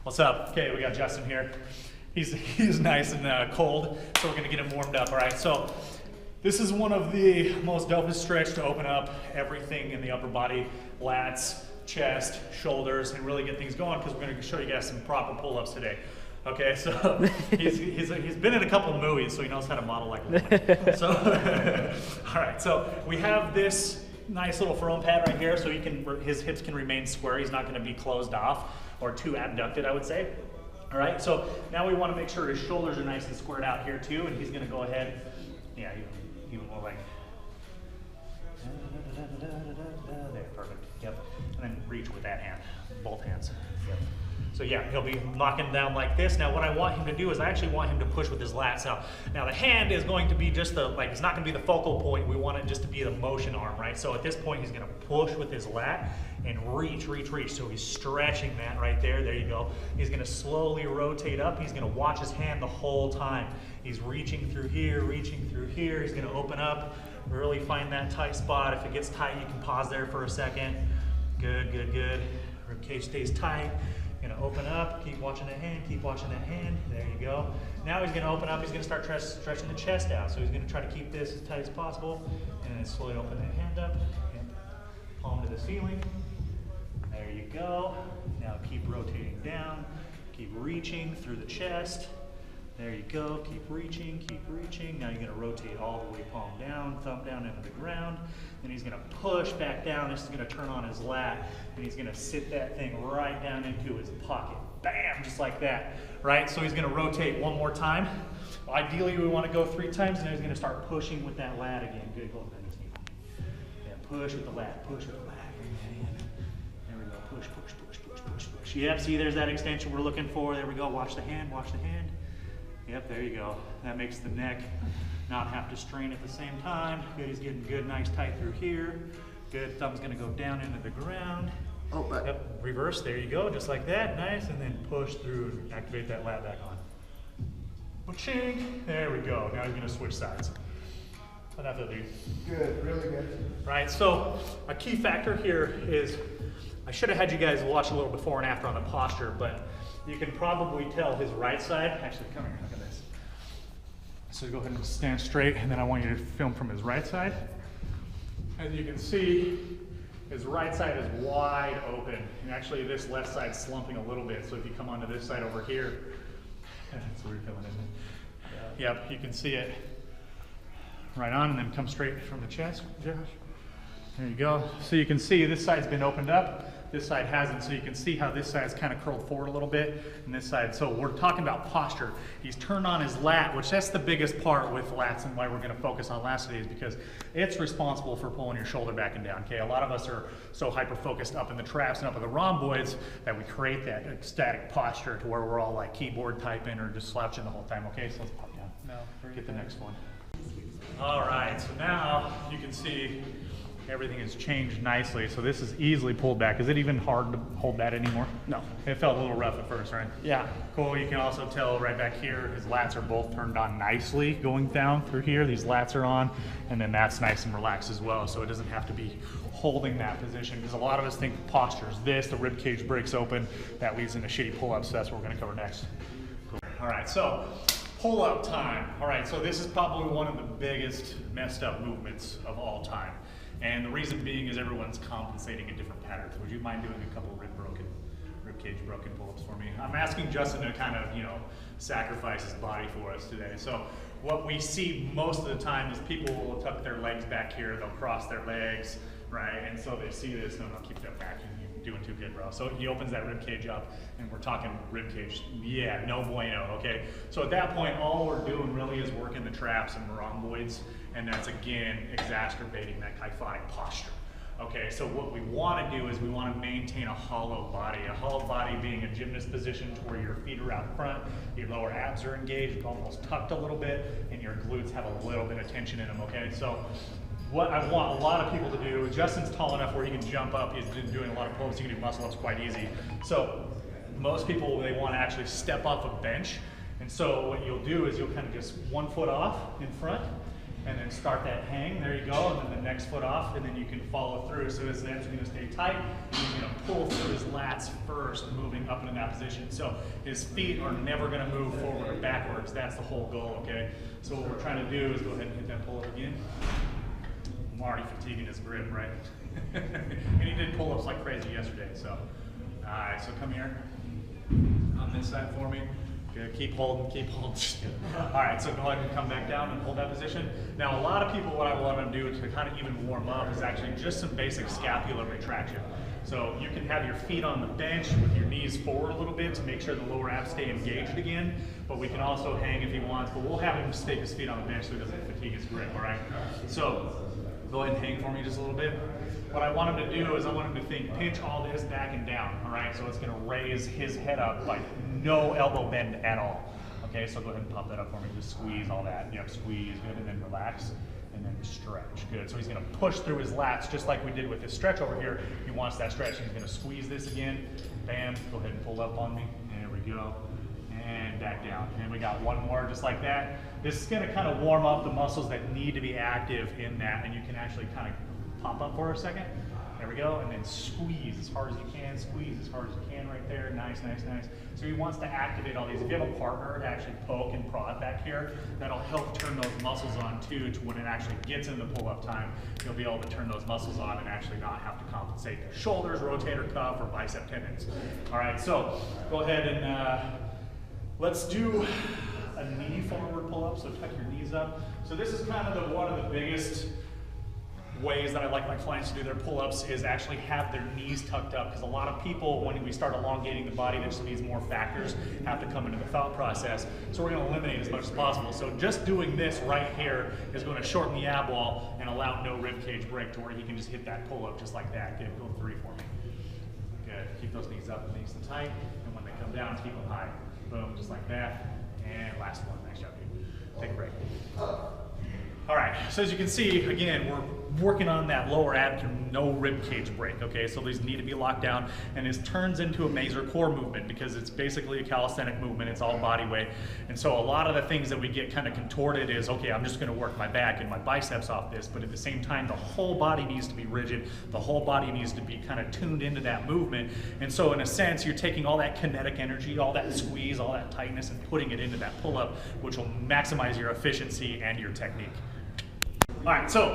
What's up? Okay, we got Justin here. He's nice and cold, so we're gonna get him warmed up, all right? So this is one of the most dopest stretch to open up everything in the upper body, lats, chest, shoulders, and really get things going, because we're gonna show you guys some proper pull-ups today. Okay, so he's been in a couple of movies, so he knows how to model like a woman. So, all right, so we have this nice little foam pad right here, so his hips can remain square. He's not gonna be closed off or too abducted, I would say. All right, so now we want to make sure his shoulders are nice and squared out here too, and he's going to go ahead, yeah, even more like, there, perfect, yep, and then reach with that hand, both hands, yep. So yeah, he'll be knocking down like this. Now what I want him to do is I actually want him to push with his lats out. Now the hand is going to be just it's not going to be the focal point. We want it just to be the motion arm, right? So at this point he's going to push with his lat and reach. So he's stretching that right there. There you go. He's going to slowly rotate up. He's going to watch his hand the whole time. He's reaching through here, reaching through here. He's going to open up, really find that tight spot. If it gets tight, you can pause there for a second. Good, good, good. Ribcage stays tight. Gonna open up, keep watching that hand, keep watching that hand. There you go. Now he's gonna open up, he's gonna start stretching the chest out. So he's gonna try to keep this as tight as possible, and then slowly open that hand up, and palm to the ceiling. There you go. Now keep rotating down, keep reaching through the chest. There you go, keep reaching, keep reaching. Now you're gonna rotate all the way, palm down, thumb down into the ground. Then he's gonna push back down. This is gonna turn on his lat, and he's gonna sit that thing right down into his pocket. Bam, just like that, right? So he's gonna rotate one more time. Ideally, we wanna go 3 times, and then he's gonna start pushing with that lat again. Good, go ahead. Yeah, push with the lat, push with the lat. Bring that in. There we go, push, push, push, push, push, push. Yep, see, there's that extension we're looking for. There we go, watch the hand, watch the hand. Yep, there you go. That makes the neck not have to strain at the same time. Good, he's getting good, nice tight through here. Good, thumb's gonna go down into the ground. Oh, but Yep, reverse, there you go, just like that, nice, and then push through and activate that lat back on. Ba-ching, there we go. Now he's gonna switch sides. How'd that feel, dude? good, really good. Right, so a key factor here is, I should have had you guys watch a little before and after on the posture, but you can probably tell his right side, actually come here, look at this. So go ahead and stand straight, and then I want you to film from his right side. As you can see, his right side is wide open, and actually this left side's slumping a little bit, so if you come onto this side over here, that's weird feeling, isn't it? Yep, you can see it right on, and then come straight from the chest, Josh. There you go. So you can see this side's been opened up, this side hasn't, so you can see how this side's kind of curled forward a little bit, and this side, so we're talking about posture. He's turned on his lat, which that's the biggest part with lats and why we're gonna focus on lats today is because it's responsible for pulling your shoulder back and down, okay? A lot of us are so hyper-focused up in the traps and up in the rhomboids that we create that static posture to where we're all like keyboard typing or just slouching the whole time, okay? So let's pop down. No, get the next one. All right, so now you can see everything has changed nicely. So this is easily pulled back. Is it even hard to hold that anymore? No. It felt a little rough at first, right? Yeah. Cool, you can also tell right back here, his lats are both turned on nicely going down through here. These lats are on, and then that's nice and relaxed as well. So it doesn't have to be holding that position, because a lot of us think posture is this, the rib cage breaks open, that leads into shitty pull-ups. So that's what we're gonna cover next. Cool. All right, so pull-up time. All right, so this is probably one of the biggest messed up movements of all time. And the reason being is everyone's compensating in different patterns. Would you mind doing a couple rib cage broken pull-ups for me? I'm asking Justin to kind of, sacrifice his body for us today. So what we see most of the time is people will tuck their legs back here, they'll cross their legs, right? And so they see this, no, keep that back. You're doing too good, bro. So he opens that rib cage up, and we're talking rib cage. Yeah, no bueno, okay? So at that point, all we're doing really is working the traps and rhomboids, and that's again exacerbating that kyphotic posture. Okay, so what we want to do is we want to maintain a hollow body being a gymnast position to where your feet are out front, your lower abs are engaged, almost tucked a little bit, and your glutes have a little bit of tension in them, okay? So what I want a lot of people to do, Justin's tall enough where he can jump up, he's been doing a lot of pull-ups, he can do muscle-ups quite easy. So most people, they want to actually step off a bench, and so what you'll do is you'll kind of just one foot off in front, and then start that hang. There you go, and then the next foot off, and then you can follow through. So his abs are going to stay tight. He's going to pull through his lats first, moving up into that position. So his feet are never going to move forward or backwards. That's the whole goal, okay? So what we're trying to do is go ahead and hit that pull-up again. I'm already fatiguing his grip, right? And he did pull-ups like crazy yesterday, so. All right, so come here on this side for me. Good, keep holding, keep holding. All right, so go ahead and come back down and hold that position. Now, a lot of people, what I want them to do to kind of even warm up is actually just some basic scapular retraction. So you can have your feet on the bench with your knees forward a little bit to make sure the lower abs stay engaged again, but we can also hang if he wants, but we'll have him stake his feet on the bench so he doesn't fatigue his grip, all right? So go ahead and hang for me just a little bit. What I want him to do is I want him to think, pinch all this back and down, all right? So it's gonna raise his head up, like no elbow bend at all. Okay, so go ahead and pop that up for me. Just squeeze all that. Yep, squeeze, good, and then relax, and then stretch. Good, so he's gonna push through his lats just like we did with this stretch over here. He wants that stretch. He's gonna squeeze this again. Bam, go ahead and pull up on me. There we go. And back down. And we got one more just like that. This is gonna kind of warm up the muscles that need to be active in that, and you can actually kind of pop up for a second. There we go, and then squeeze as hard as you can, squeeze as hard as you can right there. Nice, nice, nice. So he wants to activate all these. If you have a partner to actually poke and prod back here, that'll help turn those muscles on too, to when it actually gets into pull-up time, you'll be able to turn those muscles on and actually not have to compensate the shoulders, rotator cuff, or bicep tendons. All right, so go ahead and let's do a knee forward pull-up, so tuck your knees up. So this is kind of one of the biggest ways that I like my clients to do their pull-ups is actually have their knees tucked up, because a lot of people, when we start elongating the body, there just needs more factors have to come into the thought process. So we're going to eliminate as much as possible. So just doing this right here is going to shorten the ab wall and allow no rib cage break to where he can just hit that pull-up just like that. Good, go 3 for me. Good, keep those knees up nice and tight, and when they come down, keep them high. Boom, just like that. And last one, nice job, dude. Take a break. All right, so as you can see, again, we're working on that lower ab to no rib cage break, okay? So these need to be locked down, and this turns into a Mazur core movement because it's basically a calisthenic movement, it's all body weight. And so a lot of the things that we get kind of contorted is, okay, I'm just gonna work my back and my biceps off this, but at the same time, the whole body needs to be rigid, the whole body needs to be kind of tuned into that movement. And so in a sense, you're taking all that kinetic energy, all that squeeze, all that tightness, and putting it into that pull-up, which will maximize your efficiency and your technique. All right, so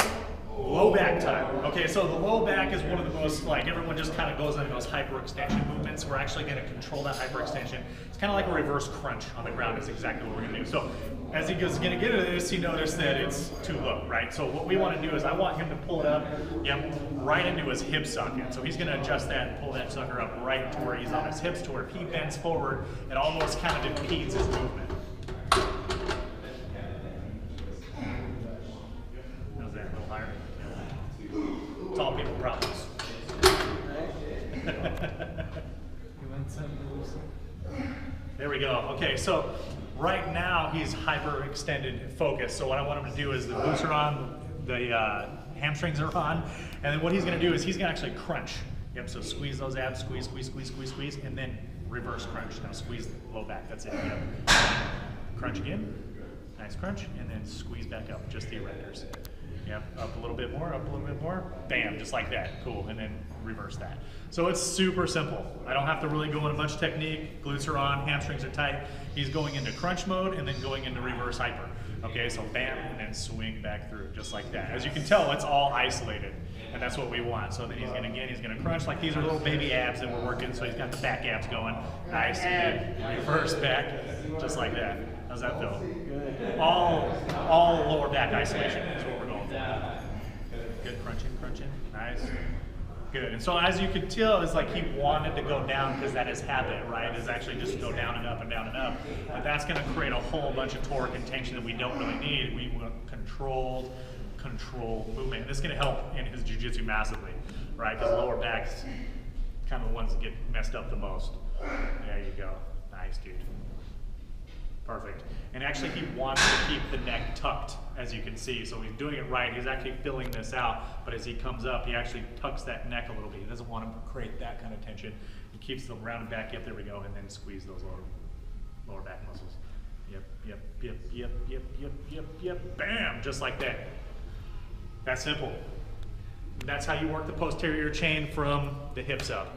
low back time. Okay, so the low back is one of the most, like, everyone just kind of goes into those hyperextension movements. We're actually going to control that hyperextension. It's kind of like a reverse crunch on the ground is exactly what we're going to do. So as he goes going to get into this, he noticed that it's too low, right? So what we want to do is I want him to pull it up, yep, right into his hip socket. So he's going to adjust that and pull that sucker up right to where he's on his hips, to where if he bends forward, it almost kind of impedes his movement. Tall people problems. There we go. Okay, so right now he's hyperextended focus. So what I want him to do is the glutes are on, the hamstrings are on, and then what he's going to do is he's going to actually crunch. Yep. So squeeze those abs, squeeze, squeeze, squeeze, squeeze, squeeze, and then reverse crunch. Now squeeze the low back. That's it. Yep. Crunch again. Nice crunch, and then squeeze back up. Just the erectors. Yep, up a little bit more, up a little bit more, bam, just like that, cool, and then reverse that. So it's super simple. I don't have to really go into much technique. Glutes are on, hamstrings are tight. He's going into crunch mode and then going into reverse hyper. Okay, so bam, and then swing back through, just like that. As you can tell, it's all isolated, and that's what we want. So then he's gonna crunch, like these are little baby abs that we're working, so he's got the back abs going. Nice, and then reverse back, just like that. How's that feel? Good. All lower back isolation is what we're going for. Good, crunching, nice. Good, and so as you can tell, it's like he wanted to go down because that is habit, right? Is actually just go down and up and down and up. But that's gonna create a whole bunch of torque and tension that we don't really need. We want controlled movement. And this is gonna help in his jiu-jitsu massively, right? Because lower back's kind of the ones that get messed up the most. There you go, nice, dude. Perfect. And actually he wants to keep the neck tucked, as you can see. So he's doing it right. He's actually filling this out. But as he comes up, he actually tucks that neck a little bit. He doesn't want to create that kind of tension. He keeps the rounded back. Yep, there we go. And then squeeze those lower back muscles. Yep. Bam, just like that. That's simple. That's how you work the posterior chain from the hips up.